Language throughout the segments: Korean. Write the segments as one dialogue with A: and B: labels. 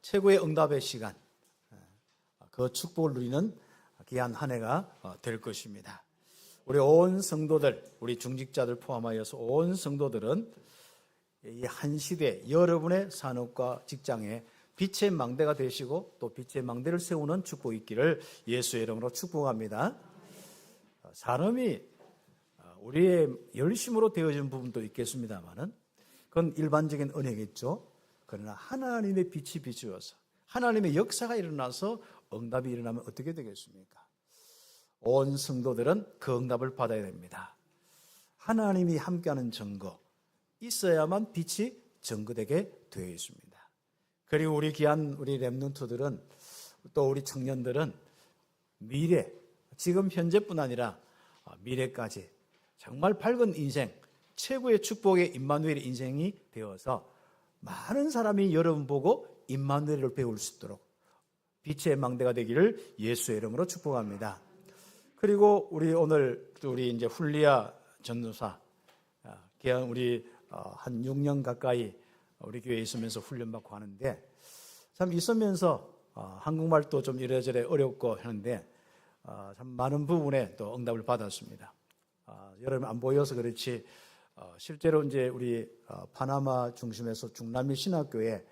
A: 최고의 응답의 시간, 그 축복을 누리는 귀한 한 해가 될 것입니다. 우리 온 성도들, 우리 중직자들 포함하여서 온 성도들은 이 한 시대 여러분의 산업과 직장에 빛의 망대가 되시고 또 빛의 망대를 세우는 축복이 있기를 예수의 이름으로 축복합니다. 산업이 우리의 열심으로 되어진 부분도 있겠습니다만은 그건 일반적인 은혜겠죠. 그러나 하나님의 빛이 비추어서 하나님의 역사가 일어나서 응답이 일어나면 어떻게 되겠습니까? 온 성도들은 그 응답을 받아야 됩니다. 하나님이 함께하는 증거 있어야만 빛이 증거되게 되어 있습니다. 그리고 우리 귀한 우리 렘넌트들은 또 우리 청년들은 미래, 지금 현재뿐 아니라 미래까지 정말 밝은 인생, 최고의 축복의 임마누엘의 인생이 되어서 많은 사람이 여러분 보고 임마누엘을 배울 수 있도록 빛의 망대가 되기를 예수의 이름으로 축복합니다. 그리고 우리 오늘 우리 이제 훌리아 전도사, 우리 한 6년 가까이 우리 교회에 있으면서 훈련받고 하는데 참 있으면서 한국말도 좀 이래저래 어렵고 하는데 참 많은 부분에 또 응답을 받았습니다. 여러분 안 보여서 그렇지 실제로 이제 우리 파나마 중심에서 중남미 신학교에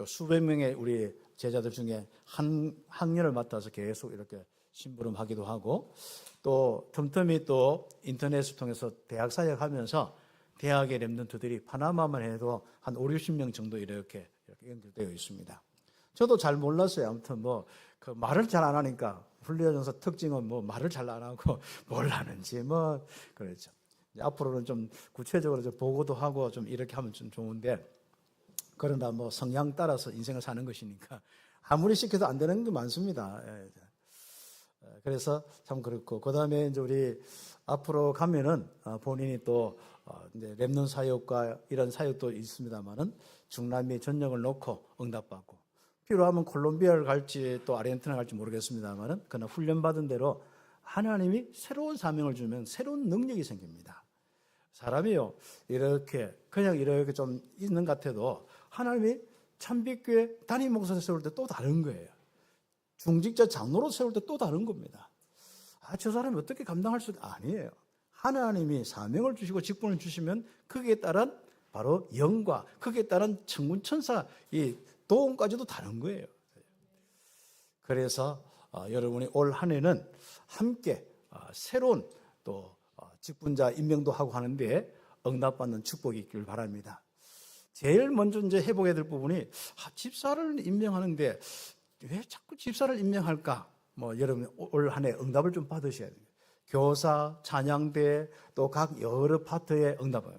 A: 수백 명의 우리 제자들 중에 한 학년을 맡아서 계속 이렇게 심부름하기도 하고 또 틈틈이 또 인터넷을 통해서 대학 사역하면서 대학의 렘넌트들이 파나마만 해도 한 5, 60명 정도 이렇게 연결되어 있습니다. 저도 잘 몰랐어요. 아무튼 그 말을 잘 안 하니까 훌리아 전사 특징은 말을 잘 안 하고 뭘 하는지 그렇죠. 앞으로는 좀 구체적으로 좀 보고도 하고 좀 이렇게 하면 좀 좋은데 그러나 성향 따라서 인생을 사는 것이니까 아무리 시켜도 안 되는 게 많습니다. 그래서 참 그렇고 그다음에 이제 우리 앞으로 가면은 본인이 또 이제 렘넌 사역과 이런 사역도 있습니다만은 중남미 전역을 놓고 응답받고 필요하면 콜롬비아를 갈지 또 아르헨티나 갈지 모르겠습니다만은 그러나 훈련받은 대로 하나님이 새로운 사명을 주면 새로운 능력이 생깁니다. 사람이요 그냥 이렇게 좀 있는 것 같아도 하나님이 참빛교회 담임 목사 세울 때 또 다른 거예요. 중직자 장로로 세울 때 또 다른 겁니다. 저 사람이 어떻게 감당할 수 아니에요. 하나님이 사명을 주시고 직분을 주시면 거기에 따른 바로 영과 거기에 따른 천군 천사 이 도움까지도 다른 거예요. 그래서 여러분이 올 한 해는 함께 새로운 또 직분자 임명도 하고 하는데 응답받는 축복이 있기를 바랍니다. 제일 먼저 이제 해보게 될 부분이 집사를 임명하는데 왜 자꾸 집사를 임명할까? 여러분 올 한 해 응답을 좀 받으셔야 돼요. 교사, 찬양대 또 각 여러 파트에 응답을.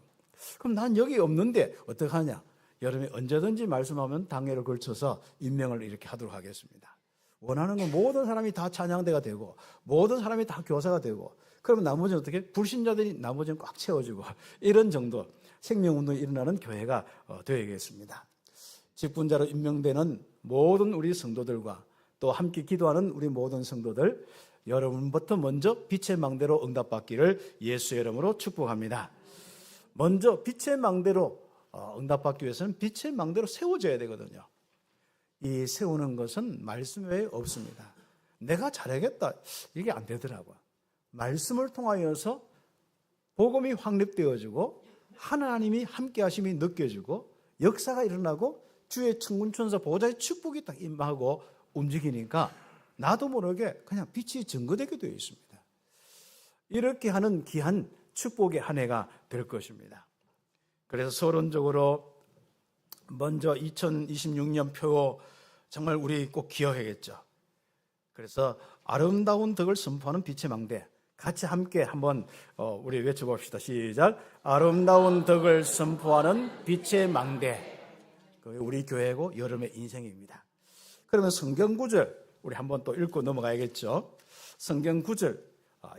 A: 그럼 난 여기 없는데 어떡하냐? 여러분이 언제든지 말씀하면 당회를 걸쳐서 임명을 이렇게 하도록 하겠습니다. 원하는 건 모든 사람이 다 찬양대가 되고 모든 사람이 다 교사가 되고 그러면 나머지는 어떻게? 불신자들이 나머지는 꽉 채워주고 이런 정도 생명운동이 일어나는 교회가 되어야겠습니다. 직분자로 임명되는 모든 우리 성도들과 또 함께 기도하는 우리 모든 성도들 여러분부터 먼저 빛의 망대로 응답받기를 예수의 이름으로 축복합니다. 먼저 빛의 망대로 응답받기 위해서는 빛의 망대로 세워져야 되거든요. 이 세우는 것은 말씀 외에 없습니다. 내가 잘하겠다 이게 안 되더라고요. 말씀을 통하여서 복음이 확립되어지고 하나님이 함께 하심이 느껴지고 역사가 일어나고 주의 천군천사 보호자의 축복이 딱 임하고 움직이니까 나도 모르게 그냥 빛이 증거되게 되어 있습니다. 이렇게 하는 귀한 축복의 한 해가 될 것입니다. 그래서 서론적으로 먼저 2026년 표 정말 우리 꼭 기억해야겠죠. 그래서 아름다운 덕을 선포하는 빛의 망대 같이 함께 한번 우리 외쳐봅시다. 시작. 아름다운 덕을 선포하는 빛의 망대. 우리 교회고 여러분의 인생입니다. 그러면 성경 구절 우리 한번 또 읽고 넘어가야겠죠. 성경 구절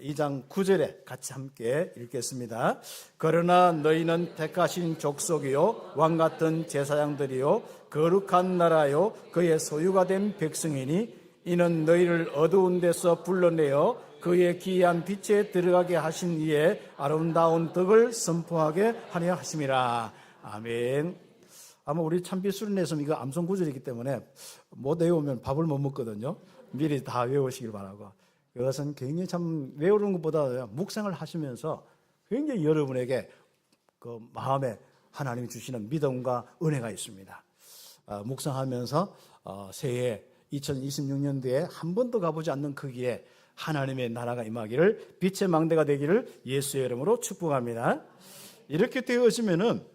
A: 2장 9절에 같이 함께 읽겠습니다. 그러나 너희는 택하신 족속이요 왕같은 제사장들이요 거룩한 나라요 그의 소유가 된 백성이니 이는 너희를 어두운 데서 불러내어 그의 기이한 빛에 들어가게 하신 이에 아름다운 덕을 선포하게 하려 하심이라. 아멘. 아마 우리 참비수련에서 이거 암송 구절이기 때문에 못 외우면 밥을 못 먹거든요. 미리 다 외우시길 바라고. 이것은 굉장히 참 외우는 것보다 묵상을 하시면서 굉장히 여러분에게 그 마음에 하나님이 주시는 믿음과 은혜가 있습니다. 묵상하면서 새해 2026년도에 한 번도 가보지 않는 그 길에 하나님의 나라가 임하기를, 빛의 망대가 되기를 예수의 이름으로 축복합니다. 이렇게 되어지면은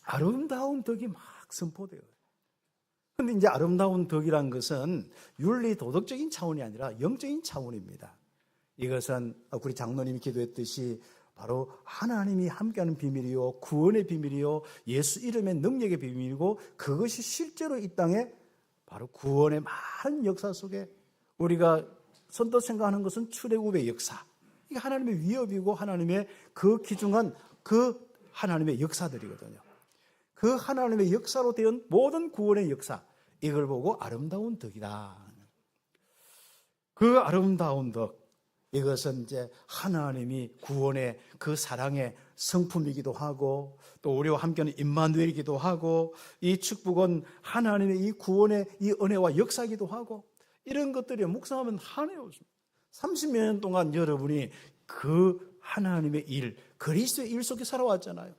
A: 아름다운 덕이 막 선포돼요. 그런데 이제 아름다운 덕이란 것은 윤리 도덕적인 차원이 아니라 영적인 차원입니다. 이것은 우리 장로님이 기도했듯이 바로 하나님이 함께하는 비밀이요, 구원의 비밀이요, 예수 이름의 능력의 비밀이고, 그것이 실제로 이 땅에 바로 구원의 많은 역사 속에 우리가 선뜻 생각하는 것은 출애굽의 역사, 이게 하나님의 위협이고 하나님의 그 귀중한 그 하나님의 역사들이거든요. 그 하나님의 역사로 되은 모든 구원의 역사, 이걸 보고 아름다운 덕이다. 그 아름다운 덕, 이것은 이제 하나님이 구원의 그 사랑의 성품이기도 하고, 또 우리와 함께하는 임마누엘이기도 하고, 이 축복은 하나님의 이 구원의 이 은혜와 역사이기도 하고, 이런 것들이 묵상하면 한해 없습니다. 30몇 년 동안 여러분이 그 하나님의 일, 그리스도의 일 속에 살아왔잖아요.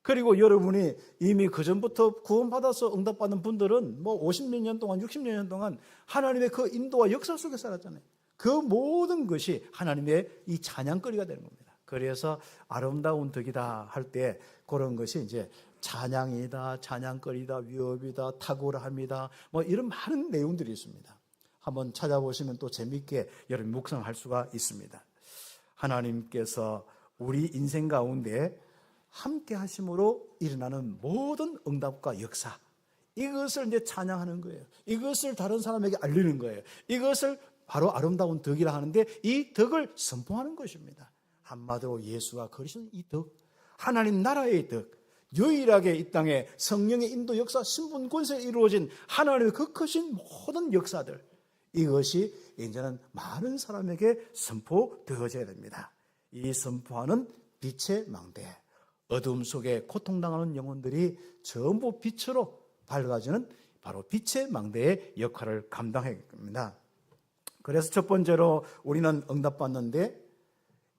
A: 그리고 여러분이 이미 그전부터 구원받아서 응답받는 분들은 뭐 50몇 년 동안, 60몇 년 동안 하나님의 그 인도와 역사 속에 살았잖아요. 그 모든 것이 하나님의 이 찬양거리가 되는 겁니다. 그래서 아름다운 덕이다 할 때 그런 것이 이제 찬양이다, 찬양거리다, 위협이다, 탁월함이다, 뭐 이런 많은 내용들이 있습니다. 한번 찾아보시면 또 재미있게 여러분 묵상할 수가 있습니다. 하나님께서 우리 인생 가운데 함께 하심으로 일어나는 모든 응답과 역사, 이것을 이제 찬양하는 거예요. 이것을 다른 사람에게 알리는 거예요. 이것을 바로 아름다운 덕이라 하는데, 이 덕을 선포하는 것입니다. 한마디로 예수가 그리신 이 덕, 하나님 나라의 덕, 유일하게 이 땅에 성령의 인도 역사, 신분 권세에 이루어진 하나님의 그 크신 모든 역사들, 이것이 이제는 많은 사람에게 선포되어져야 됩니다. 이 선포하는 빛의 망대, 어둠 속에 고통당하는 영혼들이 전부 빛으로 밝아지는 바로 빛의 망대의 역할을 감당해야 합니다. 그래서 첫 번째로 우리는 응답받는데,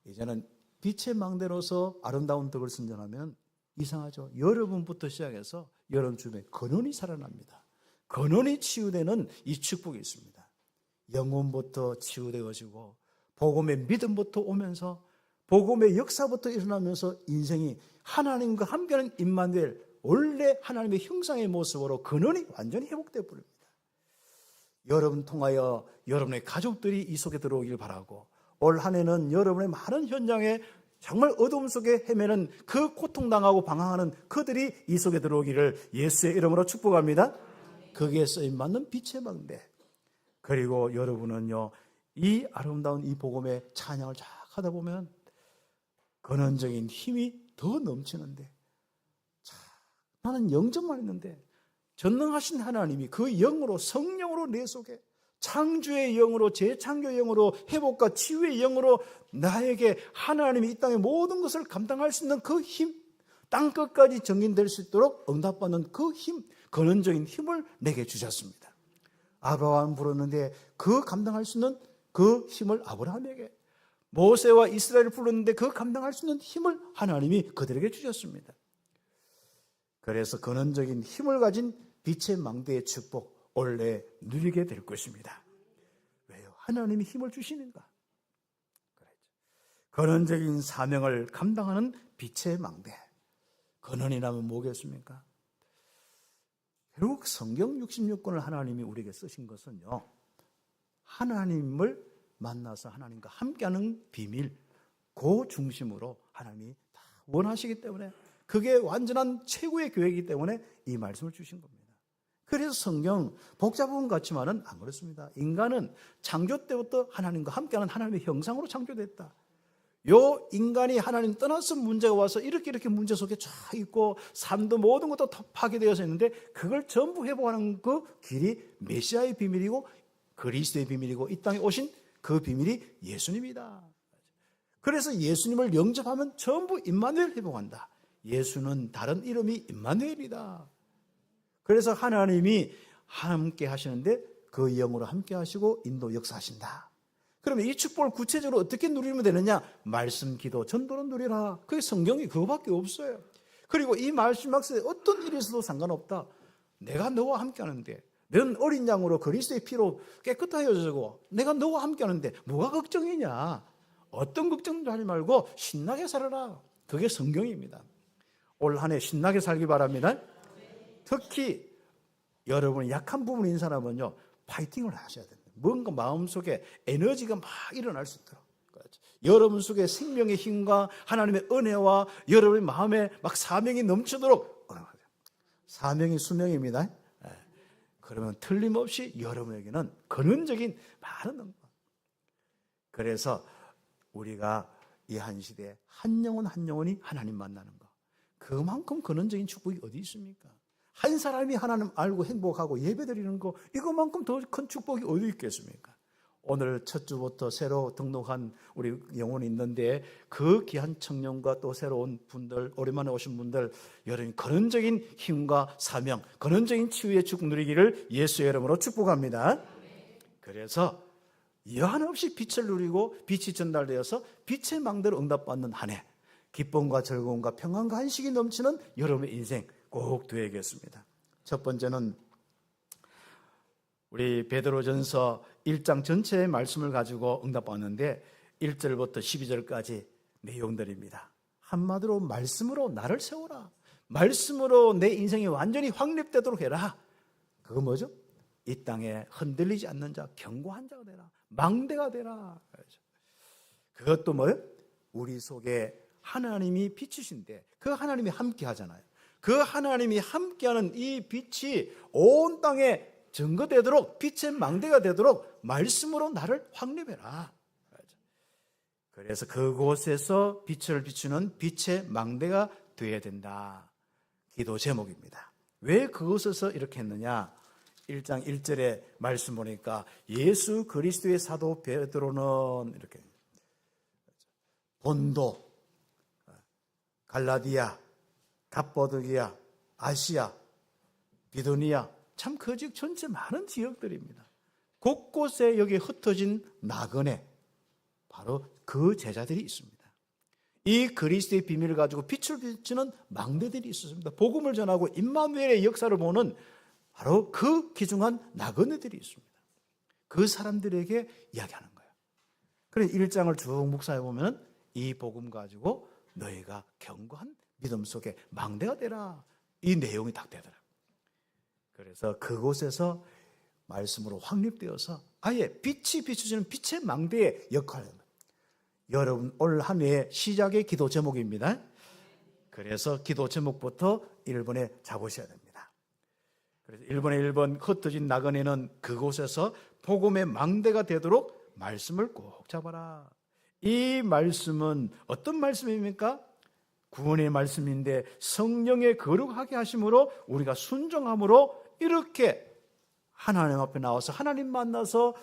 A: 이제는 빛의 망대로서 아름다운 덕을 선전하면 이상하죠. 여러분부터 시작해서 여러분 주변에 근원이 살아납니다. 근원이 치유되는 이 축복이 있습니다. 영혼부터 치유되어지고, 복음의 믿음부터 오면서, 복음의 역사부터 일어나면서 인생이 하나님과 함께하는 임마누엘, 원래 하나님의 형상의 모습으로 근원이 완전히 회복되어 버립니다. 여러분 통하여 여러분의 가족들이 이 속에 들어오길 바라고, 올 한 해는 여러분의 많은 현장에 정말 어둠 속에 헤매는 그 고통당하고 방황하는 그들이 이 속에 들어오기를 예수의 이름으로 축복합니다. 거기에 쓰임받는 빛의 망대, 그리고 여러분은요, 이 아름다운 이 복음의 찬양을 쫙 하다 보면 근원적인 힘이 더 넘치는데, 나는 0점만 있는데 전능하신 하나님이 그 영으로, 성령으로 내 속에, 창조의 영으로, 재창조의 영으로, 회복과 치유의 영으로 나에게 하나님이 이 땅의 모든 것을 감당할 수 있는 그 힘, 땅끝까지 정인될 수 있도록 응답받는 그 힘, 근원적인 힘을 내게 주셨습니다. 아브라함 부르는데 그 감당할 수 있는 그 힘을 아브라함에게, 모세와 이스라엘을 불렀는데 그 감당할 수 있는 힘을 하나님이 그들에게 주셨습니다. 그래서 근원적인 힘을 가진 빛의 망대의 축복, 원래 누리게 될 것입니다. 왜요? 하나님이 힘을 주시는가? 근원적인 사명을 감당하는 빛의 망대, 근원이라면 뭐겠습니까? 결국 성경 66권을 하나님이 우리에게 쓰신 것은요, 하나님을 만나서 하나님과 함께하는 비밀, 그 중심으로 하나님이 다 원하시기 때문에, 그게 완전한 최고의 계획이기 때문에 이 말씀을 주신 겁니다. 그래서 성경 복잡한 것 같지만은 안 그렇습니다. 인간은 창조 때부터 하나님과 함께하는 하나님의 형상으로 창조됐다. 요 인간이 하나님 떠나서 문제가 와서 이렇게 문제 속에 쫙 있고, 삶도 모든 것도 다 파괴되어서 있는데, 그걸 전부 회복하는 그 길이 메시아의 비밀이고 그리스도의 비밀이고, 이 땅에 오신 그 비밀이 예수님이다. 그래서 예수님을 영접하면 전부 임마누엘 회복한다. 예수는 다른 이름이 임마누엘이다. 그래서 하나님이 함께 하시는데 그 영으로 함께 하시고 인도 역사하신다. 그러면 이 축복을 구체적으로 어떻게 누리면 되느냐? 말씀, 기도, 전도로 누리라. 그게 성경이 그거밖에 없어요. 그리고 이 말씀 막에 어떤 일이 있어도 상관없다. 내가 너와 함께 하는데, 너는 어린 양으로 그리스도의 피로 깨끗하여지고 내가 너와 함께 하는데 뭐가 걱정이냐? 어떤 걱정도 하지 말고 신나게 살아라. 그게 성경입니다. 올 한 해 신나게 살기 바랍니다. 특히 여러분이 약한 부분인 사람은요, 파이팅을 하셔야 됩니다. 뭔가 마음속에 에너지가 막 일어날 수 있도록. 여러분 속에 생명의 힘과 하나님의 은혜와 여러분의 마음에 막 사명이 넘치도록. 사명이 수명입니다. 그러면 틀림없이 여러분에게는 근원적인 많은 응답. 그래서 우리가 이 한 시대에 한 영혼 한 영혼이 하나님 만나는 거, 그만큼 근원적인 축복이 어디 있습니까? 한 사람이 하나님 알고 행복하고 예배드리는 거, 이거만큼 더 큰 축복이 어디 있겠습니까? 오늘 첫 주부터 새로 등록한 우리 영혼이 있는데 그 귀한 청년과 또 새로운 분들, 오랜만에 오신 분들, 여러분 근원적인 힘과 사명, 근원적인 치유의 축복 누리기를 예수의 이름으로 축복합니다. 그래서 여한 없이 빛을 누리고 빛이 전달되어서 빛의 망대로 응답받는 한 해, 기쁨과 즐거움과 평안과 안식이 넘치는 여러분의 인생 꼭 되어야겠습니다. 첫 번째는 우리 베드로전서 1장 전체의 말씀을 가지고 응답받는데 1절부터 12절까지 내용들입니다. 한마디로 말씀으로 나를 세워라. 말씀으로 내 인생이 완전히 확립되도록 해라. 그거 뭐죠? 이 땅에 흔들리지 않는 자, 견고한 자가 되라. 망대가 되라. 그것도 뭐예요? 우리 속에 하나님이 빛이신데 그 하나님이 함께 하잖아요. 그 하나님이 함께하는 이 빛이 온 땅에 증거되도록, 빛의 망대가 되도록 말씀으로 나를 확립해라. 그래서 그곳에서 빛을 비추는 빛의 망대가 되어야 된다. 기도 제목입니다. 왜 그곳에서 이렇게 했느냐? 1장 1절에 말씀 보니까 예수 그리스도의 사도 베드로는 이렇게 본도, 갈라디아, 갑보도기아, 아시아, 비두니아, 참 그 지역 전체 많은 지역들입니다. 곳곳에 여기 흩어진 나그네, 바로 그 제자들이 있습니다. 이 그리스도의 비밀을 가지고 빛을 비추는 망대들이 있었습니다. 복음을 전하고 임마누엘의 역사를 보는 바로 그 귀중한 나그네들이 있습니다. 그 사람들에게 이야기하는 거예요. 그래서 1장을 쭉 묵상해 보면 이 복음 가지고 너희가 견고한 믿음 속에 망대가 되라. 이 내용이 딱 되더라고요. 그래서 그곳에서 말씀으로 확립되어서 아예 빛이 비추시는 빛의 망대의 역할을 합니다. 여러분 올 한 해의 시작의 기도 제목입니다. 그래서 기도 제목부터 1번에 잡으셔야 됩니다. 그래서 1번에 1번 흩어진 나그네는 그곳에서 복음의 망대가 되도록 말씀을 꼭 잡아라. 이 말씀은 어떤 말씀입니까? 구원의 말씀인데 성령의 거룩하게 하심으로 우리가 순종함으로 이렇게 하나님 앞에 나와서 하나님 만나서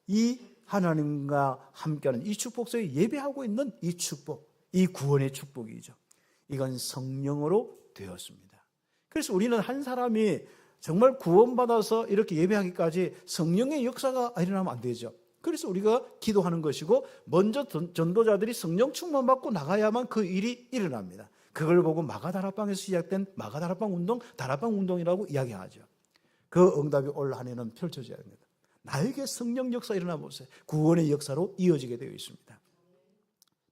A: 이 하나님과 함께하는 이 축복 속에 예배하고 있는 이 축복, 이 구원의 축복이죠. 이건 성령으로 되었습니다. 그래서 우리는 한 사람이 정말 구원받아서 이렇게 예배하기까지 성령의 역사가 일어나면 안 되죠. 그래서 우리가 기도하는 것이고 먼저 전도자들이 성령 충만받고 나가야만 그 일이 일어납니다. 그걸 보고 마가다락방에서 시작된 마가다락방 운동, 다락방 운동이라고 이야기하죠. 그 응답이 올 한 해는 펼쳐져야 합니다. 나에게 성령 역사 일어나 보세요. 구원의 역사로 이어지게 되어 있습니다.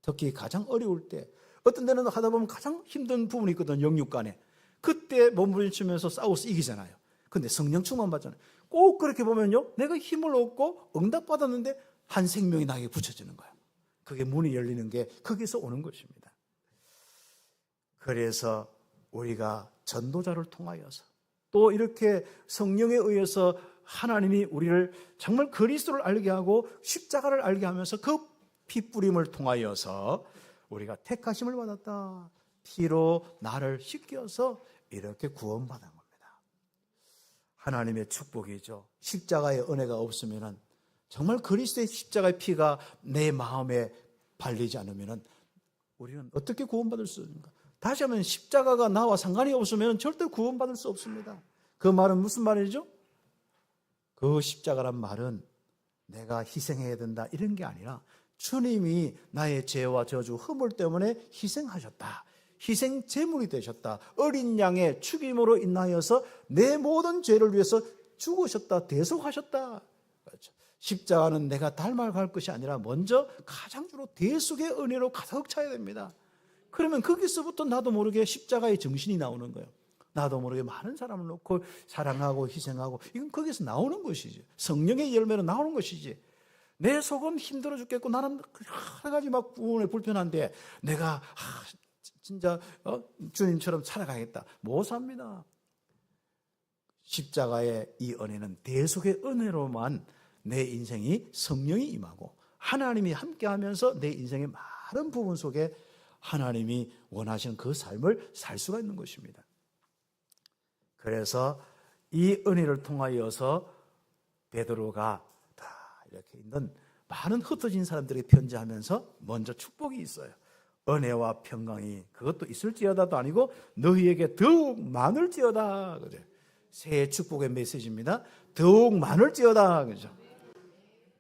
A: 특히 가장 어려울 때, 어떤 데는 하다 보면 가장 힘든 부분이 있거든요. 영육 간에. 그때 몸부림치면서 싸워서 이기잖아요. 근데 성령 충만 받잖아요. 꼭 그렇게 보면요, 내가 힘을 얻고 응답받았는데 한 생명이 나에게 붙여지는 거예요. 그게 문이 열리는 게 거기서 오는 것입니다. 그래서 우리가 전도자를 통하여서 또 이렇게 성령에 의해서 하나님이 우리를 정말 그리스도를 알게 하고 십자가를 알게 하면서 그 피뿌림을 통하여서 우리가 택하심을 받았다. 피로 나를 씻겨서 이렇게 구원받은 겁니다. 하나님의 축복이죠. 십자가의 은혜가 없으면 정말 그리스도의 십자가의 피가 내 마음에 발리지 않으면 우리는 어떻게 구원받을 수 있습니까? 다시 하면 십자가가 나와 상관이 없으면 절대 구원받을 수 없습니다. 그 말은 무슨 말이죠? 그 십자가란 말은 내가 희생해야 된다 이런 게 아니라 주님이 나의 죄와 저주 허물 때문에 희생하셨다. 희생 제물이 되셨다. 어린 양의 죽임으로 인하여서 내 모든 죄를 위해서 죽으셨다. 대속하셨다. 그렇죠. 십자가는 내가 닮아갈 것이 아니라 먼저 가장 주로 대속의 은혜로 가득 차야 됩니다. 그러면 거기서부터 나도 모르게 십자가의 정신이 나오는 거예요. 나도 모르게 많은 사람을 놓고 사랑하고 희생하고, 이건 거기서 나오는 것이지. 성령의 열매로 나오는 것이지. 내 속은 힘들어 죽겠고 나는 여러 가지 막 불편한데 내가 진짜 주님처럼 살아가겠다. 못 삽니다. 십자가의 이 은혜는 대속의 은혜로만 내 인생이 성령이 임하고 하나님이 함께하면서 내 인생의 많은 부분 속에 하나님이 원하시는 그 삶을 살 수가 있는 것입니다. 그래서 이 은혜를 통하여서 베드로가 다 이렇게 있는 많은 흩어진 사람들에게 편지하면서 먼저 축복이 있어요. 은혜와 평강이 그것도 있을지어다도 아니고 너희에게 더욱 많을지어다. 그죠? 새해 축복의 메시지입니다. 더욱 많을지어다. 그죠?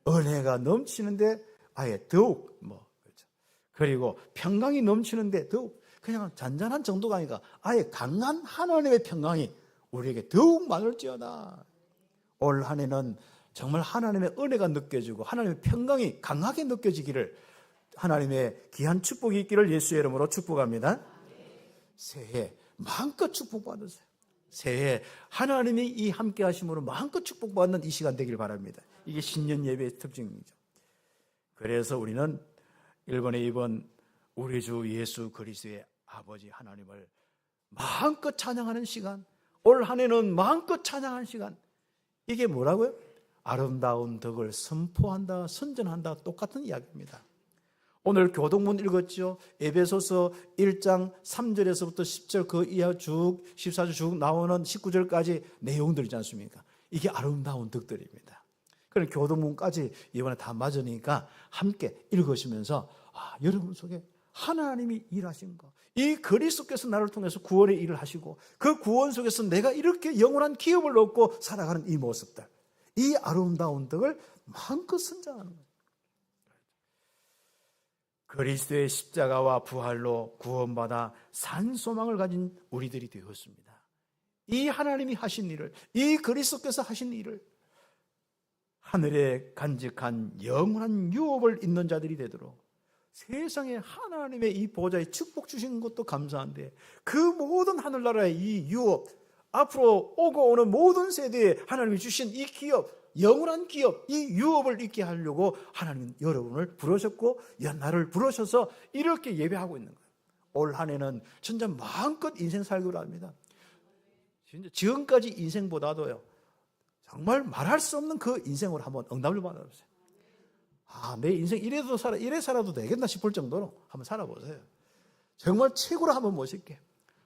A: 은혜가 넘치는데 아예 더욱 그렇죠. 그리고 평강이 넘치는데 더욱 그냥 잔잔한 정도가 아니라 아예 강한 하나님의 평강이 우리에게 더욱 많을지어다. 올 한 해는 정말 하나님의 은혜가 느껴지고 하나님의 평강이 강하게 느껴지기를, 하나님의 귀한 축복이 있기를 예수의 이름으로 축복합니다. 새해 마음껏 축복받으세요. 새해 하나님이 이 함께 하심으로 마음껏 축복받는 이 시간 되길 바랍니다. 이게 신년 예배의 특징이죠. 그래서 우리는 1번에 2번 우리 주 예수 그리스도의 아버지 하나님을 마음껏 찬양하는 시간, 올 한 해는 마음껏 찬양하는 시간. 이게 뭐라고요? 아름다운 덕을 선포한다, 선전한다, 똑같은 이야기입니다. 오늘 교동문 읽었죠? 에베소서 1장 3절에서부터 10절 그 이하 쭉 14절 쭉 나오는 19절까지 내용들이지 않습니까? 이게 아름다운 덕들입니다. 그럼 교동문까지 이번에 다 맞으니까 함께 읽으시면서 여러분 속에 하나님이 일하신 거, 이 그리스도께서 나를 통해서 구원의 일을 하시고 그 구원 속에서 내가 이렇게 영원한 기업을 얻고 살아가는 이 모습들, 이 아름다운 덕을 마음껏 선전하는 거예요. 그리스도의 십자가와 부활로 구원받아 산 소망을 가진 우리들이 되었습니다. 이 하나님이 하신 일을, 이 그리스도께서 하신 일을 하늘에 간직한 영원한 유업을 잇는 자들이 되도록 세상에 하나님의 이 보좌에 축복 주신 것도 감사한데 그 모든 하늘나라의 이 유업, 앞으로 오고 오는 모든 세대에 하나님이 주신 이 기업, 영원한 기업, 이 유업을 있게 하려고 하나님은 여러분을 부르셨고 나를 부르셔서 이렇게 예배하고 있는 거예요. 올 한 해는 진짜 마음껏 인생 살기로 합니다. 진짜 지금까지 인생보다도요, 정말 말할 수 없는 그 인생으로 한번 응답을 받아보세요. 내 인생 이래 살아도 되겠나 싶을 정도로 한번 살아보세요. 정말 최고로 한번 모실게.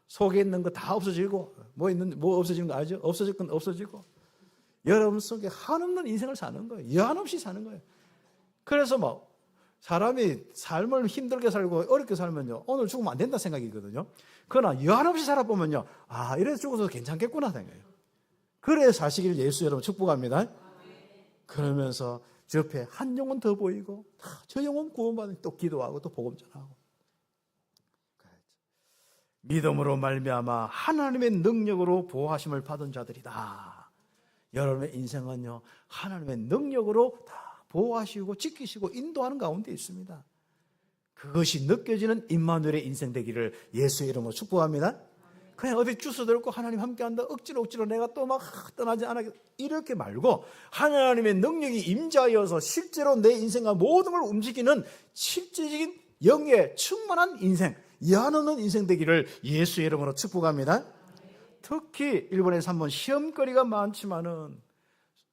A: 속에 있는 거 다 없어지고, 뭐 없어지는 거 알죠? 없어질 건 없어지고, 여러분 속에 한없는 인생을 사는 거예요. 여한없이 사는 거예요. 그래서 사람이 삶을 힘들게 살고 어렵게 살면요, 오늘 죽으면 안 된다 생각이거든요. 그러나 여한없이 살아보면요, 이래서 죽어서 괜찮겠구나 생각해요. 그래 사시길 예수 여러분 축복합니다. 그러면서 저 옆에 한 영혼 더 보이고 저 영혼 구원받은 또 기도하고 또 복음 전하고, 믿음으로 말미암아 하나님의 능력으로 보호하심을 받은 자들이다. 여러분의 인생은요, 하나님의 능력으로 다 보호하시고 지키시고 인도하는 가운데 있습니다. 그것이 느껴지는 임마누엘의 인생 되기를 예수의 이름으로 축복합니다. 그냥 어디 주워들고 하나님 함께한다, 억지로 내가 또 막 떠나지 않아, 이렇게 말고 하나님의 능력이 임자여서 실제로 내 인생과 모든 걸 움직이는 실제적인 영의 충만한 인생, 여한없는 인생 되기를 예수의 이름으로 축복합니다. 특히 1번에서 3번 시험거리가 많지만은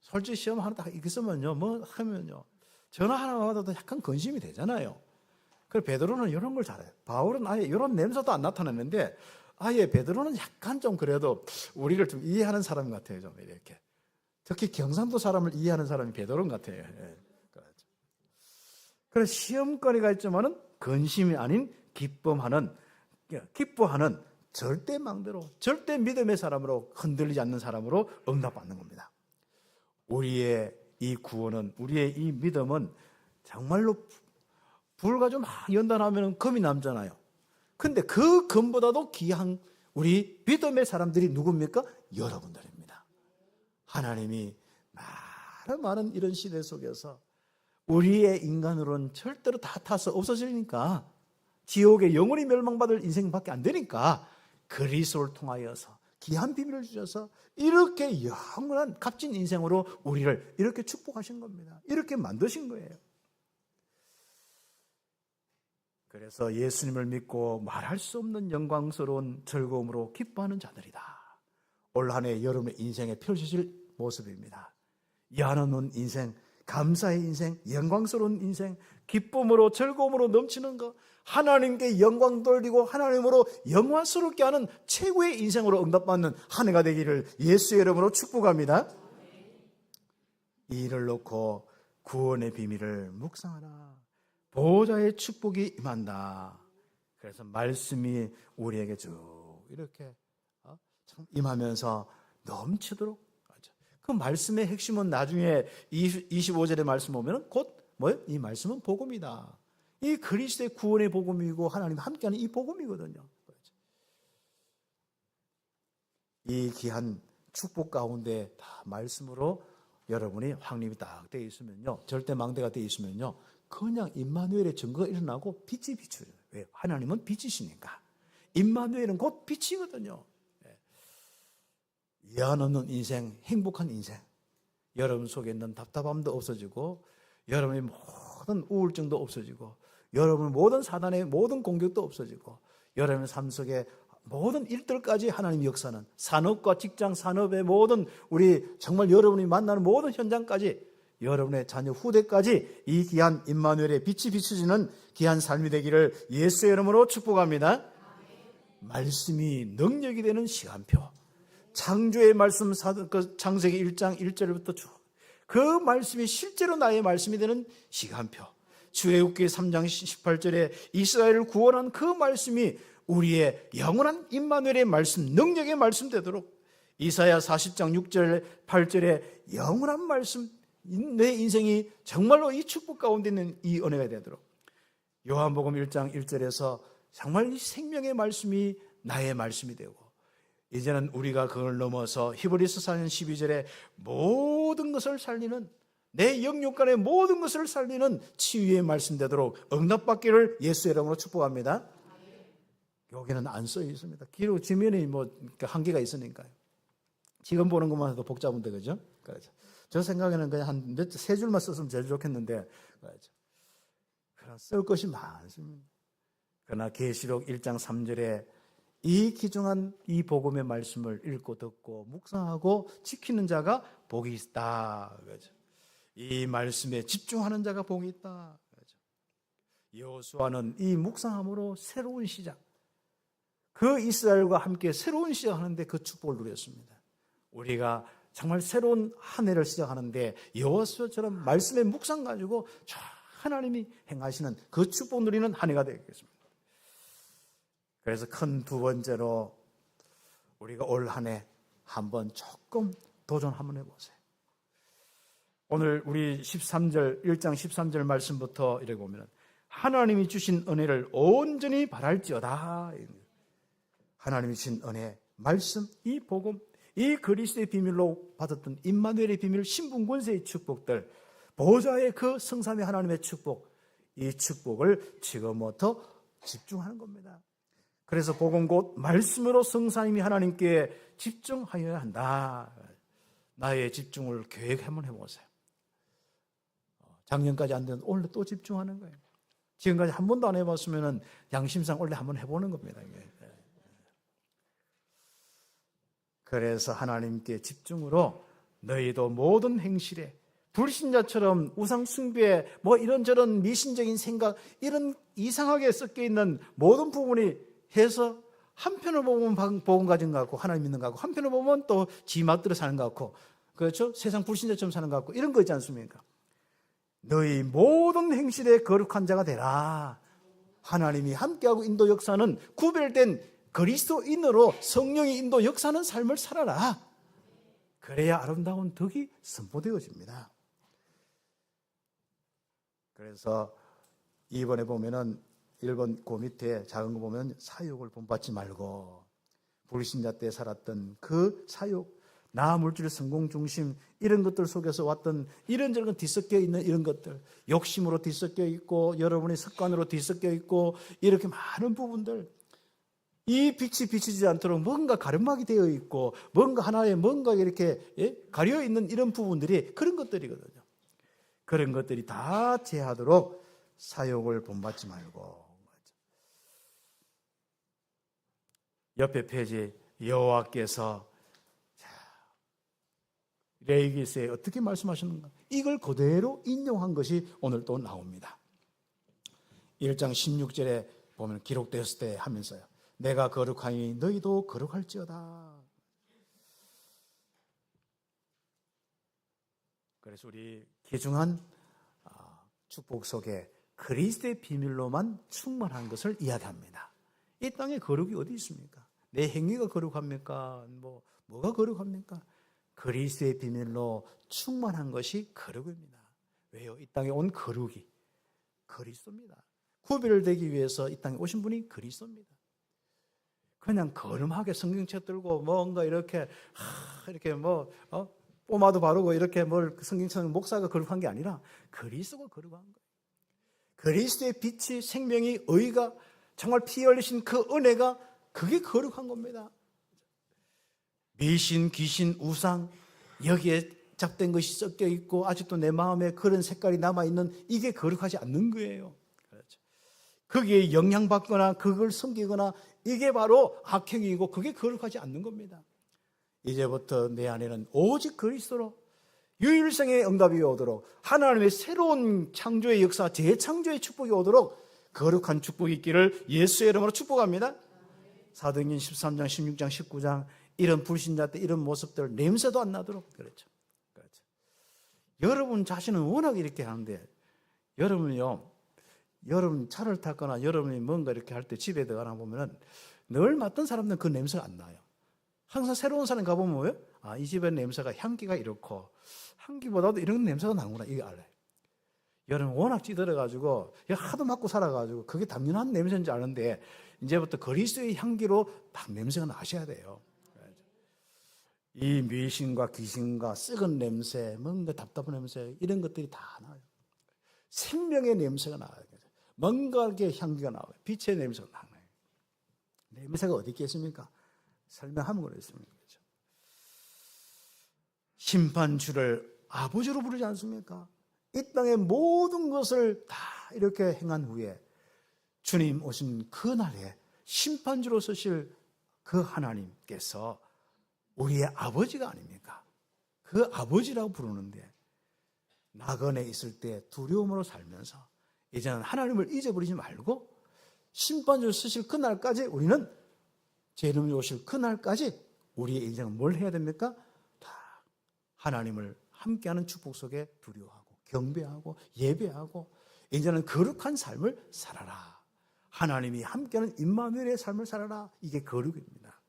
A: 솔직히 시험 하나 딱 있으면요, 하면요, 전화 하나 받아도 약간 근심이 되잖아요. 그래서 베드로는 이런 걸 잘해요. 바울은 아예 이런 냄새도 안 나타냈는데 아예 베드로는 약간 좀 그래도 우리를 좀 이해하는 사람 같아요. 좀 이렇게. 특히 경상도 사람을 이해하는 사람이 베드로 같아요. 예. 그래서 시험거리가 있지만은 근심이 아닌 기뻐하는 절대 망대로, 절대 믿음의 사람으로, 흔들리지 않는 사람으로 응답받는 겁니다. 우리의 이 구원은, 우리의 이 믿음은 정말로 불 가지고 막 연단하면 금이 남잖아요. 근데 그 금보다도 귀한 우리 믿음의 사람들이 누굽니까? 여러분들입니다. 하나님이 많은 이런 시대 속에서 우리의 인간으로는 절대로 다 타서 없어지니까, 지옥에 영원히 멸망받을 인생밖에 안 되니까 그리스도를 통하여서 귀한 비밀을 주셔서 이렇게 영원한 값진 인생으로 우리를 이렇게 축복하신 겁니다. 이렇게 만드신 거예요. 그래서 예수님을 믿고 말할 수 없는 영광스러운 즐거움으로 기뻐하는 자들이다. 올 한 해 여러분의 인생에 펼쳐질 모습입니다. 야한없는 인생, 감사의 인생, 영광스러운 인생, 기쁨으로 즐거움으로 넘치는 것, 하나님께 영광 돌리고 하나님으로 영광스럽게 하는 최고의 인생으로 응답받는 한 해가 되기를 예수의 이름으로 축복합니다. 이 일을 놓고 구원의 비밀을 묵상하라. 보호자의 축복이 임한다. 그래서 말씀이 우리에게 쭉 이렇게 임하면서 넘치도록, 그 말씀의 핵심은 나중에 25절의 말씀 보면 곧 뭐예요? 이 말씀은 복음이다. 이 그리스도의 구원의 복음이고 하나님 함께하는 이 복음이거든요. 이 귀한 축복 가운데 다 말씀으로 여러분이 확립이 딱 되어 있으면요, 절대 망대가 되어 있으면요, 그냥 임마누엘의 증거가 일어나고 빛이 비춰요. 왜? 하나님은 빛이시니까. 임마누엘은 곧 빛이거든요. 예한 없는 인생, 행복한 인생. 여러분 속에 있는 답답함도 없어지고, 여러분의 모든 우울증도 없어지고, 여러분의 모든 사단의 모든 공격도 없어지고, 여러분의 삶 속에 모든 일들까지 하나님이 역사는, 산업과 직장, 산업의 모든 우리 정말 여러분이 만나는 모든 현장까지, 여러분의 자녀 후대까지 이 귀한 임마누엘의 빛이 비추지는 귀한 삶이 되기를 예수의 이름으로 축복합니다. 말씀이 능력이 되는 시간표. 창조의 말씀, 창세기 1장 1절부터 쭉 그 말씀이 실제로 나의 말씀이 되는 시간표. 출애굽기 3장 18절에 이스라엘을 구원한 그 말씀이 우리의 영원한 임마누엘의 말씀, 능력의 말씀 되도록, 이사야 40장 6절 8절에 영원한 말씀, 내 인생이 정말로 이 축복 가운데 있는 이 은혜가 되도록, 요한복음 1장 1절에서 정말 이 생명의 말씀이 나의 말씀이 되고, 이제는 우리가 그걸 넘어서 히브리서 4장 12절에 모든 것을 살리는, 내 영육간의 모든 것을 살리는 치유의 말씀 되도록 응답받기를 예수의 이름으로 축복합니다. 여기는 안 써 있습니다. 기록 지면이 뭐 한계가 있으니까요. 지금 보는 것만 해도 복잡한데, 그죠? 그렇죠. 저 생각에는 그냥 세 줄만 썼으면 제일 좋겠는데, 그렇죠. 그런 쓸 것이 많습니다. 그러나 계시록 1장 3절에 이 귀중한 이 복음의 말씀을 읽고 듣고 묵상하고 지키는 자가 복이 있다. 그렇죠. 이 말씀에 집중하는 자가 복이 있다. 그렇죠. 여호수아는 이 묵상함으로 새로운 시작, 그 이스라엘과 함께 새로운 시작하는데 그 축복을 누렸습니다. 우리가 정말 새로운 한 해를 시작하는데 여호수아처럼 말씀의 묵상 가지고 하나님이 행하시는 그 축복 누리는 한 해가 되겠습니다. 그래서 큰 두 번째로 우리가 올 한 해 한번 조금 도전 한번 해보세요. 오늘 우리 13절, 1장 13절 말씀부터 이렇게 보면 하나님이 주신 은혜를 온전히 바랄지어다. 하나님이 주신 은혜, 말씀, 이 복음, 이 그리스도의 비밀로 받았던 임마누엘의 비밀, 신분권세의 축복들, 보좌의 그 성삼위 하나님의 축복, 이 축복을 지금부터 집중하는 겁니다. 그래서 복음 곧 말씀으로 성삼위 하나님께 집중하여야 한다. 나의 집중을 계획 한번 해보세요. 작년까지 안 됐는데 올해 또 집중하는 거예요. 지금까지 한 번도 안 해봤으면 양심상 올해 한번 해보는 겁니다. 그래서 하나님께 집중으로 너희도 모든 행실에, 불신자처럼 우상 숭배에 뭐 이런저런 미신적인 생각, 이런 이상하게 섞여 있는 모든 부분이 해서 한편을 보면 복음 가진 것 같고 하나님 믿는 것 같고, 한편을 보면 또 지 맛대로 사는 것 같고, 그렇죠? 세상 불신자처럼 사는 것 같고, 이런 거 있지 않습니까? 너희 모든 행실에 거룩한 자가 되라. 하나님이 함께하고 인도 역사는 구별된 그리스도인으로 성령의 인도 역사하는 삶을 살아라. 그래야 아름다운 덕이 선포되어집니다. 그래서 2번에 보면은 1번 그 밑에 작은 거 보면 사욕을 본받지 말고, 불신자 때 살았던 그 사욕, 나 물질 성공 중심 이런 것들 속에서 왔던 이런저런 뒤섞여 있는 이런 것들, 욕심으로 뒤섞여 있고 여러분의 습관으로 뒤섞여 있고 이렇게 많은 부분들, 이 빛이 비치지 않도록 뭔가 가름막이 되어 있고 뭔가 하나에 뭔가 이렇게 가려 있는 이런 부분들이 그런 것들이거든요. 그런 것들이 다 제하도록 사욕을 본받지 말고. 옆에 페이지, 여호와께서 레위기서에 어떻게 말씀하셨는가, 이걸 그대로 인용한 것이 오늘 또 나옵니다. 1장 16절에 보면 기록되었을 때 하면서요, 내가 거룩하니 너희도 거룩할지어다. 그래서 우리 귀중한 축복 속에 그리스도의 비밀로만 충만한 것을 이야기합니다. 이 땅에 거룩이 어디 있습니까? 내 행위가 거룩합니까? 뭐가 거룩합니까? 그리스도의 비밀로 충만한 것이 거룩입니다. 왜요? 이 땅에 온 거룩이 그리스도입니다. 구별되기 위해서 이 땅에 오신 분이 그리스도입니다. 그냥 거름하게 성경책 들고 뭔가 이렇게 포마도 바르고 이렇게 뭘 성경책 목사가 거룩한 게 아니라 그리스도가 거룩한 거예요. 그리스도의 빛이, 생명이, 의가, 정말 피 흘리신 그 은혜가, 그게 거룩한 겁니다. 미신, 귀신, 우상, 여기에 잡된 것이 섞여 있고 아직도 내 마음에 그런 색깔이 남아있는, 이게 거룩하지 않는 거예요. 그렇죠. 거기에 영향받거나 그걸 섬기거나 이게 바로 악행이고 그게 거룩하지 않는 겁니다. 이제부터 내 안에는 오직 그리스도로 유일성의 응답이 오도록, 하나님의 새로운 창조의 역사, 재창조의 축복이 오도록 거룩한 축복이 있기를 예수의 이름으로 축복합니다. 사도행전 13장, 16장, 19장 이런 불신자 때 이런 모습들 냄새도 안 나도록. 그렇죠. 여러분 자신은 워낙 이렇게 하는데, 여러분요, 여러분 차를 탔거나 여러분이 뭔가 이렇게 할 때 집에 들어가나 보면은 늘 맡던 사람들은 그 냄새가 안 나요. 항상 새로운 사람 가보면 뭐예요? 이 집의 냄새가, 향기가 이렇고 향기보다도 이런 냄새가 나는구나, 이게 알아요. 여러분 워낙 찌들어가지고 하도 맡고 살아가지고 그게 당연한 냄새인지 아는데, 이제부터 그리스도의 향기로 막 냄새가 나셔야 돼요. 이 미신과 귀신과 썩은 냄새, 뭔가 답답한 냄새, 이런 것들이 다 나와요. 생명의 냄새가 나와요. 뭔가 이렇게 향기가 나와요. 빛의 냄새가 나와요. 냄새가 어디 있겠습니까? 설명하면 그렇습니다. 그렇죠? 심판주를 아버지로 부르지 않습니까? 이 땅의 모든 것을 다 이렇게 행한 후에 주님 오신 그날에 심판주로 서실 그 하나님께서 우리의 아버지가 아닙니까? 그 아버지라고 부르는데, 낙원에 있을 때 두려움으로 살면서 이제는 하나님을 잊어버리지 말고 심판주를 쓰실 그날까지, 우리는 제 이름이 오실 그날까지 우리의 인생은 뭘 해야 됩니까? 다 하나님을 함께하는 축복 속에 두려워하고 경배하고 예배하고 이제는 거룩한 삶을 살아라. 하나님이 함께하는 임마누엘의 삶을 살아라. 이게 거룩입니다.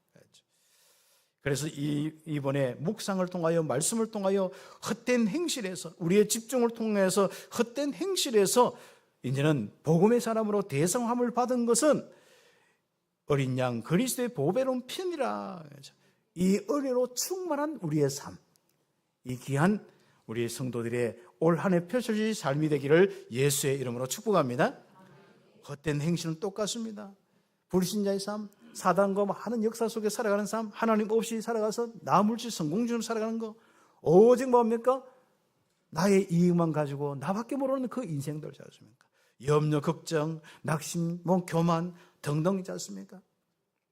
A: 그래서 이번에 묵상을 통하여, 말씀을 통하여, 헛된 행실에서, 우리의 집중을 통해서 헛된 행실에서 이제는 복음의 사람으로 대성함을 받은 것은 어린 양 그리스도의 보배로운 편이라. 이 은혜로 충만한 우리의 삶, 이 귀한 우리 성도들의 올 한 해 펼쳐질 삶이 되기를 예수의 이름으로 축복합니다. 헛된 행실은 똑같습니다. 불신자의 삶, 사단과 많은 역사 속에 살아가는 삶, 하나님 없이 살아가서 나물질 성공주로 살아가는 거, 오직 뭡니까? 나의 이익만 가지고 나밖에 모르는 그 인생들 있지 않습니까? 염려, 걱정, 낙심, 교만 등등 있지 않습니까?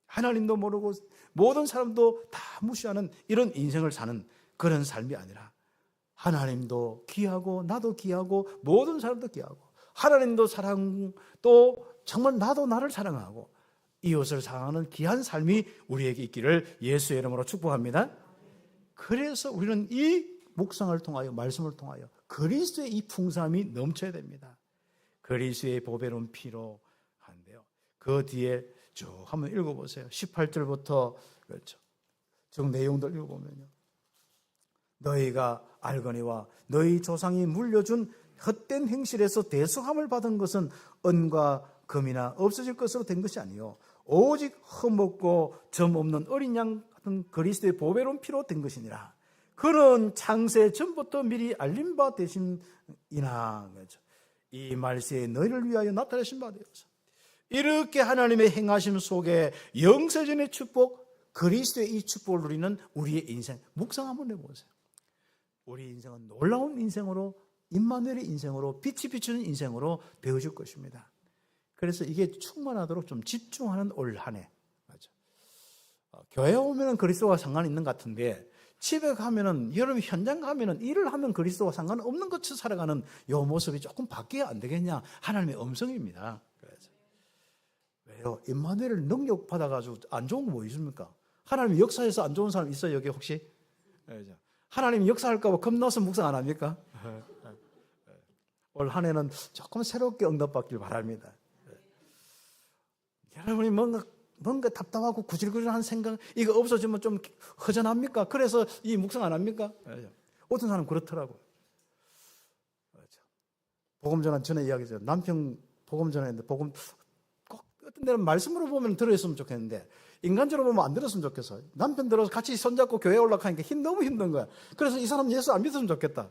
A: 하나님도 모르고 모든 사람도 다 무시하는 이런 인생을 사는 그런 삶이 아니라, 하나님도 귀하고 나도 귀하고 모든 사람도 귀하고, 하나님도 사랑, 또 정말 나도 나를 사랑하고 이웃을 사랑하는 귀한 삶이 우리에게 있기를 예수의 이름으로 축복합니다. 그래서 우리는 이 묵상을 통하여, 말씀을 통하여 그리스도의 이 풍성함이 넘쳐야 됩니다. 그리스도의 보배로운 피로 한데요, 그 뒤에 쭉 한번 읽어보세요. 18절부터 그렇죠. 즉 내용들 읽어보면요. 너희가 알거니와 너희 조상이 물려준 헛된 행실에서 대속함을 받은 것은 은과 금이나 없어질 것으로 된 것이 아니요 오직 흠없고 점 없는 어린 양 같은 그리스도의 보배로운 피로 된 것이니라. 그는 창세 전부터 미리 알림 바 되심이나. 그렇죠. 이 말세에 너희를 위하여 나타내신 바 되어서 이렇게 하나님의 행하심 속에 영세전의 축복, 그리스도의 이 축복을 누리는 우리의 인생 묵상 한번 해보세요. 우리 인생은 놀라운 인생으로, 임마누엘의 인생으로, 빛이 비추는 인생으로 되어질 것입니다. 그래서 이게 충만하도록 좀 집중하는 올 한 해. 맞아. 교회 오면은 그리스도와 상관이 있는 것 같은데 집에 가면은, 여러분 현장 가면은 일을 하면 그리스도와 상관없는 것처럼 살아가는 이 모습이 조금 바뀌어야 안 되겠냐? 하나님의 음성입니다. 그래서 왜요? 임마누엘을 능력 받아가지고 안 좋은 거 뭐 있습니까? 하나님 역사에서 안 좋은 사람 있어요 여기 혹시? 하나님 역사할까 봐 겁나서 묵상 안 합니까? 올 한 해는 조금 새롭게 응답받길 바랍니다. 여러분이 뭔가 답답하고 구질구질한 생각, 이거 없어지면 좀 허전합니까? 그래서 이 묵상 안 합니까? 어떤 사람은 그렇더라고요. 복음 전환 전에 이야기했어요. 남편 복음 전했는데 복음 꼭 어떤 데는 말씀으로 보면 들어있으면 좋겠는데 인간적으로 보면 안 들었으면 좋겠어. 남편 들어서 같이 손잡고 교회 올라가니까 너무 힘든 거야. 그래서 이 사람 예수 안 믿었으면 좋겠다.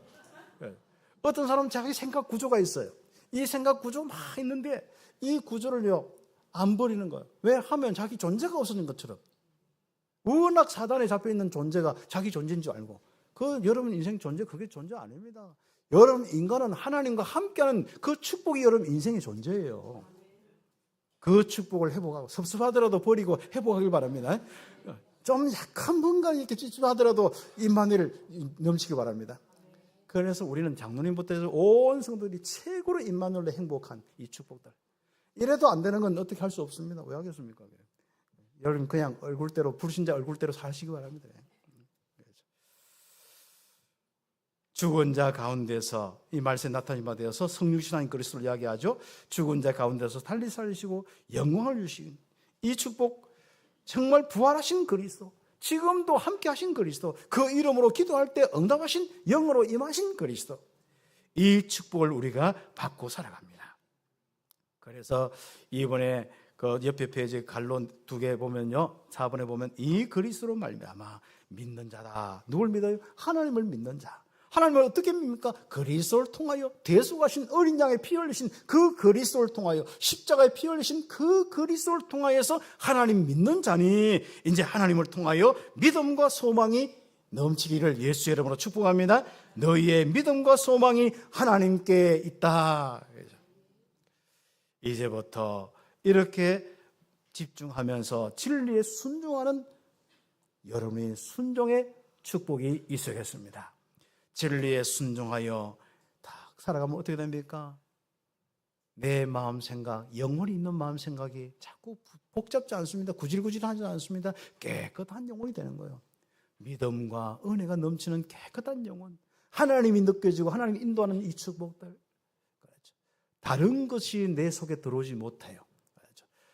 A: 어떤 사람은 자기 생각 구조가 있어요. 이 생각 구조 막 있는데 이 구조를요 안 버리는 거예요. 왜 하면 자기 존재가 없어진 것처럼. 워낙 사단에 잡혀있는 존재가 자기 존재인 줄 알고. 여러분 인생 존재 그게 존재 아닙니다. 여러분 인간은 하나님과 함께하는 그 축복이 여러분 인생의 존재예요. 그 축복을 회복하고 섭섭하더라도 버리고 회복하길 바랍니다. 좀 약한 뭔가 이렇게 찝찝하더라도 임마누엘을 넘치기 바랍니다. 그래서 우리는 장로님부터 해서 온 성도들이 최고로 임마누엘로 행복한 이 축복들. 이래도 안 되는 건 어떻게 할 수 없습니다. 왜 하겠습니까? 여러분 그냥 얼굴대로 불신자 얼굴대로 사시기 바랍니다. 죽은 자 가운데서 이 말씀에 나타나신 바 되어서 성육신하인 그리스도를 이야기하죠. 죽은 자 가운데서 달리 살리시고 영광을 주시는 이 축복, 정말 부활하신 그리스도, 지금도 함께 하신 그리스도, 그 이름으로 기도할 때 응답하신 영으로 임하신 그리스도, 이 축복을 우리가 받고 살아갑니다. 그래서 이번에 그 옆에 페이지 갈론 2개 보면요, 4번에 보면 이 그리스도로 말미암아 믿는 자다. 누굴 믿어요? 하나님을 믿는 자. 하나님을 어떻게 믿습니까? 그리스도를 통하여, 대속하신 어린 양의 피 흘리신 그 그리스도를 통하여, 십자가의 피 흘리신 그 그리스도를 통하여서 하나님 믿는 자니 이제 하나님을 통하여 믿음과 소망이 넘치기를 예수의 이름으로 축복합니다. 너희의 믿음과 소망이 하나님께 있다. 이제부터 이렇게 집중하면서 진리에 순종하는 여러분의 순종의 축복이 있어야겠습니다. 진리에 순종하여 딱 살아가면 어떻게 됩니까? 내 마음 생각, 영혼이 있는 마음 생각이 자꾸 복잡지 않습니다. 구질구질하지 않습니다. 깨끗한 영혼이 되는 거예요. 믿음과 은혜가 넘치는 깨끗한 영혼, 하나님이 느껴지고 하나님이 인도하는 이 축복들, 다른 것이 내 속에 들어오지 못해요.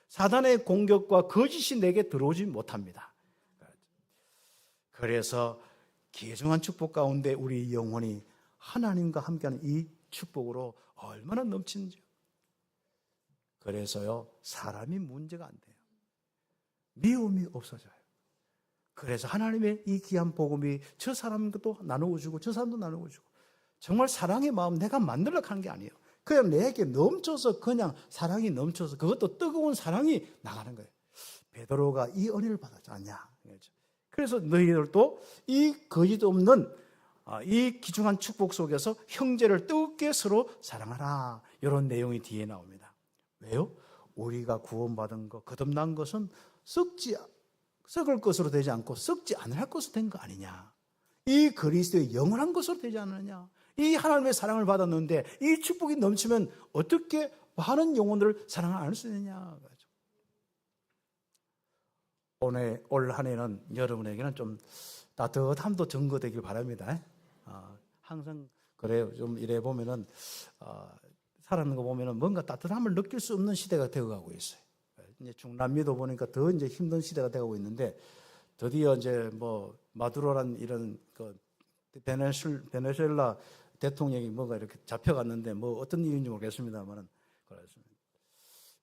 A: 사단의 공격과 거짓이 내게 들어오지 못합니다. 그래서 귀중한 축복 가운데 우리 영혼이 하나님과 함께하는 이 축복으로 얼마나 넘치는지요. 그래서요, 사람이 문제가 안 돼요. 미움이 없어져요. 그래서 하나님의 이 귀한 복음이 저 사람도 나누고 주고 저 사람도 나누고 주고, 정말 사랑의 마음 내가 만들려고 하는 게 아니에요. 그냥 내게 넘쳐서, 그냥 사랑이 넘쳐서, 그것도 뜨거운 사랑이 나가는 거예요. 베드로가 이 은혜를 받았지 않냐. 그래서 너희들도 이 거짓 없는 이 귀중한 축복 속에서 형제를 뜨겁게 서로 사랑하라. 이런 내용이 뒤에 나옵니다. 왜요? 우리가 구원받은 것, 거듭난 것은 썩을 것으로 되지 않고 썩지 않을 것으로 된 거 아니냐. 이 그리스도의 영원한 것으로 되지 않느냐. 이 하나님의 사랑을 받았는데 이 축복이 넘치면 어떻게 많은 영혼들을 사랑을 안 할 수 있느냐. 올 한 해는 여러분에게는 좀 따뜻함도 증거되길 바랍니다. 항상 그래요. 좀 이래 보면은 살아가는 거 보면은 뭔가 따뜻함을 느낄 수 없는 시대가 되어가고 있어요. 이제 중남미도 보니까 더 이제 힘든 시대가 되고 있는데 드디어 이제 뭐 마두로란 이런 그 베네수엘라 대통령이 뭐가 이렇게 잡혀갔는데 뭐 어떤 이유인지 모르겠습니다만은 그렇습니다.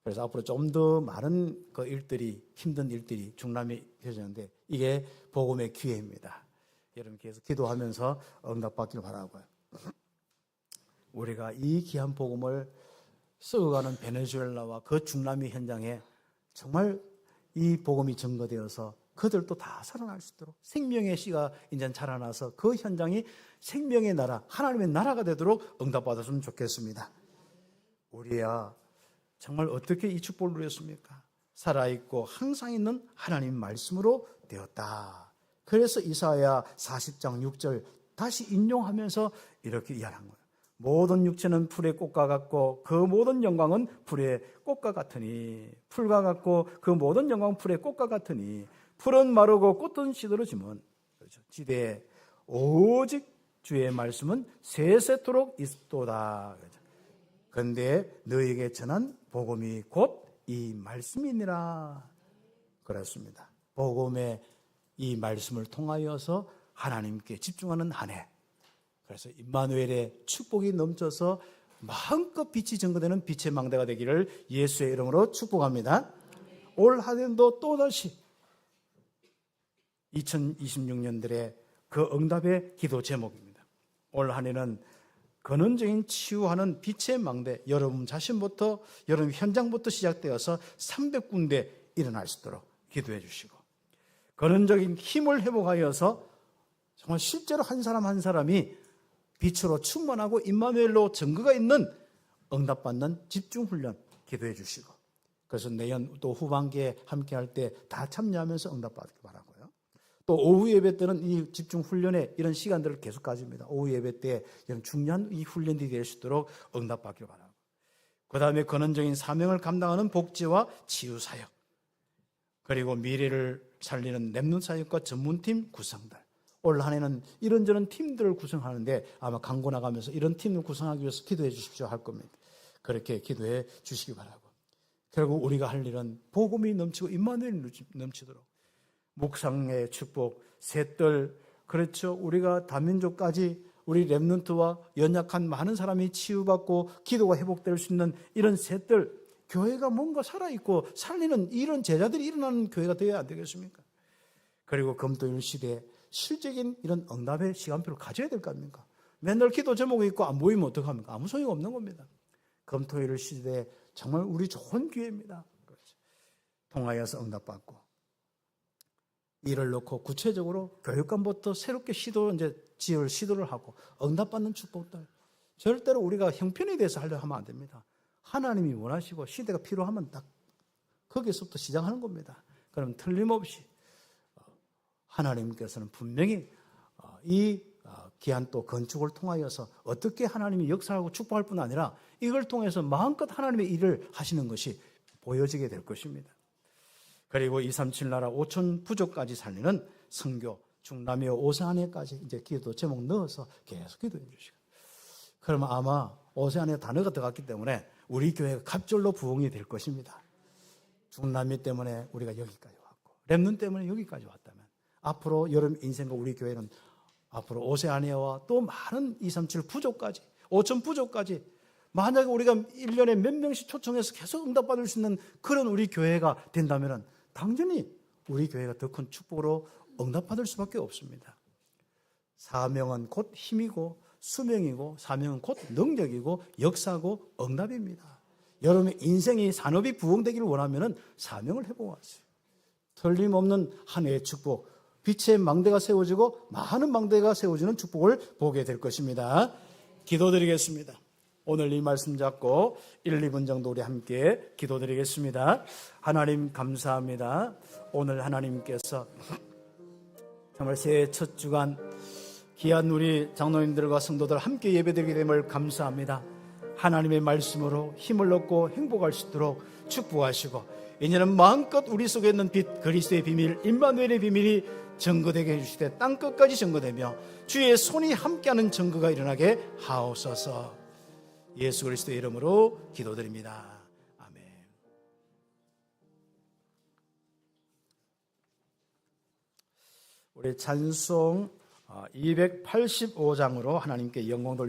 A: 그래서 앞으로 좀 더 많은 그 일들이 힘든 일들이 중남미 펼쳐지는데 이게 복음의 기회입니다. 여러분 계속 기도하면서 응답받기를 바라고요. 우리가 이 귀한 복음을 썩어가는 베네수엘라와 그 중남미 현장에 정말 이 복음이 증거되어서 그들도 다 살아날 수 있도록 생명의 씨가 이제 자라나서 그 현장이 생명의 나라, 하나님의 나라가 되도록 응답받았으면 좋겠습니다. 우리야 정말 어떻게 이 축복을 누렸습니까? 살아있고 항상 있는 하나님 말씀으로 되었다. 그래서 이사야 40장 6절 다시 인용하면서 이렇게 이야기한 거예요. 모든 육체는 풀의 꽃과 같고 그 모든 영광은 풀의 꽃과 같으니 풀과 같고 그 모든 영광은 풀의 꽃과 같으니 풀은 마르고 꽃은 시들어지면 그렇죠. 지대에 오직 주의 말씀은 세세토록 있도다. 그런데 너에게 전한 복음이 곧 이 말씀이니라. 그렇습니다. 복음의 이 말씀을 통하여서 하나님께 집중하는 한 해. 그래서 임마누엘의 축복이 넘쳐서 마음껏 빛이 증거되는 빛의 망대가 되기를 예수의 이름으로 축복합니다. 올 한 해도 또다시 2026년들의 그 응답의 기도 제목입니다. 올 한 해는 근원적인 치유하는 빛의 망대, 여러분 자신부터, 여러분 현장부터 시작되어서 300군데 일어날 수 있도록 기도해 주시고, 근원적인 힘을 회복하여서 정말 실제로 한 사람 한 사람이 빛으로 충만하고 임마누엘로 증거가 있는 응답받는 집중훈련 기도해 주시고, 그래서 내년 또 후반기에 함께 할 때 다 참여하면서 응답받기 바라고요. 또 오후 예배 때는 이 집중 훈련에 이런 시간들을 계속 가집니다. 오후 예배 때 이런 중요한 이 훈련들이 될 수 있도록 응답받기를 바라고, 그 다음에 근원적인 사명을 감당하는 복지와 치유 사역, 그리고 미래를 살리는 렘넌트 사역과 전문팀 구성들, 올 한 해는 이런저런 팀들을 구성하는데 아마 광고 나가면서 이런 팀을 구성하기 위해서 기도해 주십시오 할 겁니다. 그렇게 기도해 주시기 바라고, 결국 우리가 할 일은 복음이 넘치고 임마누엘이 넘치도록 묵상의 축복, 셋들, 그렇죠. 우리가 다민족까지 우리 렘넌트와 연약한 많은 사람이 치유받고 기도가 회복될 수 있는 이런 셋들, 교회가 뭔가 살아있고 살리는 이런 제자들이 일어나는 교회가 되어야 안 되겠습니까? 그리고 금토일 시대에 실적인 이런 응답의 시간표를 가져야 될 거 아닙니까? 맨날 기도 제목이 있고 안 보이면 어떡합니까? 아무 소용이 없는 겁니다. 금토일 시대에 정말 우리 좋은 기회입니다. 그렇죠. 통하여서 응답받고, 이를 놓고 구체적으로 교육감부터 새롭게 지을 시도를 하고 응답받는 축복들, 절대로 우리가 형편에 대해서 하려 하면 안 됩니다. 하나님이 원하시고 시대가 필요하면 딱 거기서부터 시작하는 겁니다. 그럼 틀림없이 하나님께서는 분명히 이 귀한 또 건축을 통하여서 어떻게 하나님이 역사하고 축복할 뿐 아니라 이걸 통해서 마음껏 하나님의 일을 하시는 것이 보여지게 될 것입니다. 그리고 237 나라 5천 부족까지 살리는 선교, 중남미 오세아니아까지 이제 기도 제목 넣어서 계속 기도해 주시고, 그러면 아마 오세아니아 단어가 들어갔기 때문에 우리 교회가 갑절로 부흥이 될 것입니다. 중남미 때문에 우리가 여기까지 왔고 렘넌트 때문에 여기까지 왔다면 앞으로 여러분 인생과 우리 교회는 앞으로 오세아니아와 또 많은 237 부족까지 5천 부족까지, 만약에 우리가 1년에 몇 명씩 초청해서 계속 응답받을 수 있는 그런 우리 교회가 된다면 당연히 우리 교회가 더 큰 축복으로 응답받을 수밖에 없습니다. 사명은 곧 힘이고 수명이고 사명은 곧 능력이고 역사고 응답입니다. 여러분의 인생이 산업이 부흥되기를 원하면 사명을 회복하세요. 틀림없는 한 해의 축복, 빛의 망대가 세워지고 많은 망대가 세워지는 축복을 보게 될 것입니다. 기도드리겠습니다. 오늘 이 말씀 잡고 1, 2분 정도 우리 함께 기도드리겠습니다. 하나님 감사합니다. 오늘 하나님께서 정말 새해 첫 주간 귀한 우리 장로님들과 성도들 함께 예배드리게 됨을 감사합니다. 하나님의 말씀으로 힘을 얻고 행복할 수 있도록 축복하시고, 이제는 마음껏 우리 속에 있는 빛, 그리스도의 비밀, 임마누엘의 비밀이 증거되게 해주시되 땅끝까지 증거되며 주의 손이 함께하는 증거가 일어나게 하옵소서. 예수 그리스도의 이름으로 기도드립니다. 아멘. 우리 찬송 285장으로 하나님께 영광 돌립니다.